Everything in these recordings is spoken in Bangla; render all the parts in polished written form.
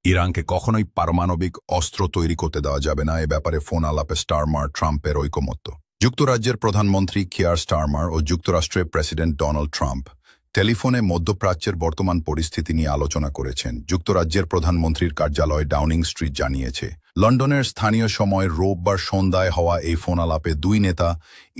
ইরানকে কখনোই পারমাণবিক অস্ত্র তৈরি করতে দেওয়া যাবে না, এ ব্যাপারে ফোন আলাপে স্টারমার ট্রাম্পের ঐকমত্য। যুক্তরাজ্যের প্রধানমন্ত্রী কিয়ার স্টারমার ও যুক্তরাষ্ট্রের প্রেসিডেন্ট ডোনাল্ড ট্রাম্প টেলিফোনে মধ্যপ্রাচ্যের বর্তমান পরিস্থিতি নিয়ে আলোচনা করেছেন। যুক্তরাজ্যের প্রধানমন্ত্রীর কার্যালয় ডাউনিং স্ট্রিট জানিয়েছে, লন্ডনের স্থানীয় সময় রোববার সন্ধ্যায় হওয়া এই ফোন আলাপে দুই নেতা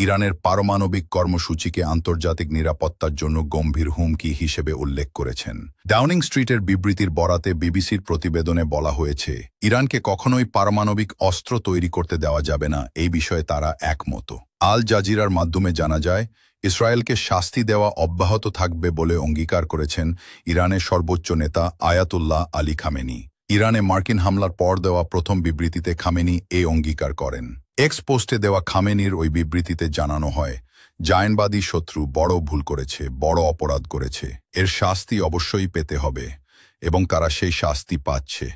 ইরানের পারমাণবিক কর্মসূচিকে আন্তর্জাতিক নিরাপত্তার জন্য গম্ভীর হুমকি হিসেবে উল্লেখ করেছেন। ডাউনিং স্ট্রিটের বিবৃতির বরাতে বিবিসির প্রতিবেদনে বলা হয়েছে, ইরানকে কখনোই পারমাণবিক অস্ত্র তৈরি করতে দেওয়া যাবে না, এই বিষয়ে তারা একমত। আল জাজিরার মাধ্যমে জানা যায়, ইসরায়েলকে শাস্তি দেওয়া অব্যাহত থাকবে বলে অঙ্গীকার করেছেন ইরানের সর্বোচ্চ নেতা আয়াতুল্লাহ আলী খামেনি। ইরানে মার্কিন হামলার পর দেওয়া প্রথম বিবৃতিতে খামেনি এই অঙ্গীকার করেন। এক্স পোস্টে দেওয়া খামেনির ওই বিবৃতিতে জানানো হয়, জায়নবাদী শত্রু বড় ভুল করেছে, বড় অপরাধ করেছে, এর শাস্তি অবশ্যই পেতে হবে এবং তারা সেই শাস্তি পাচ্ছে,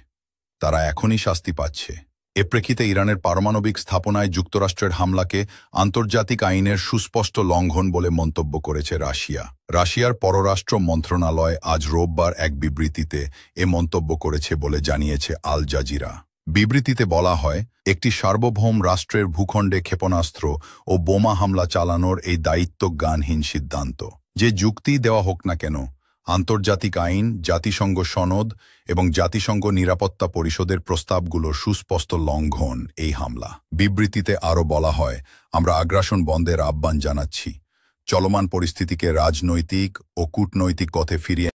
তারা এখনই শাস্তি পাচ্ছে। এ প্রেক্ষিতে ইরানের পারমাণবিক স্থাপনায় যুক্তরাষ্ট্রের হামলাকে আন্তর্জাতিক আইনের সুস্পষ্ট লঙ্ঘন বলে মন্তব্য করেছে রাশিয়া। রাশিয়ার পররাষ্ট্র মন্ত্রণালয় আজ রোববার এক বিবৃতিতে এ মন্তব্য করেছে বলে জানিয়েছে আল জাজিরা। বিবৃতিতে বলা হয়, একটি সার্বভৌম রাষ্ট্রের ভূখণ্ডে ক্ষেপণাস্ত্র ও বোমা হামলা চালানোর এই দায়িত্বজ্ঞানহীন সিদ্ধান্ত, যে যুক্তি দেওয়া হোক না কেন, আন্তর্জাতিক আইন, জাতিসংঘ সনদ এবং জাতিসংঘ নিরাপত্তা পরিষদের প্রস্তাবগুলোর সুস্পষ্ট লঙ্ঘন এই হামলা। বিবৃতিতে আরও বলা হয়, আমরা আগ্রাসন বন্ধের আহ্বান জানাচ্ছি, চলমান পরিস্থিতিকে রাজনৈতিক ও কূটনৈতিক পথে ফিরিয়ে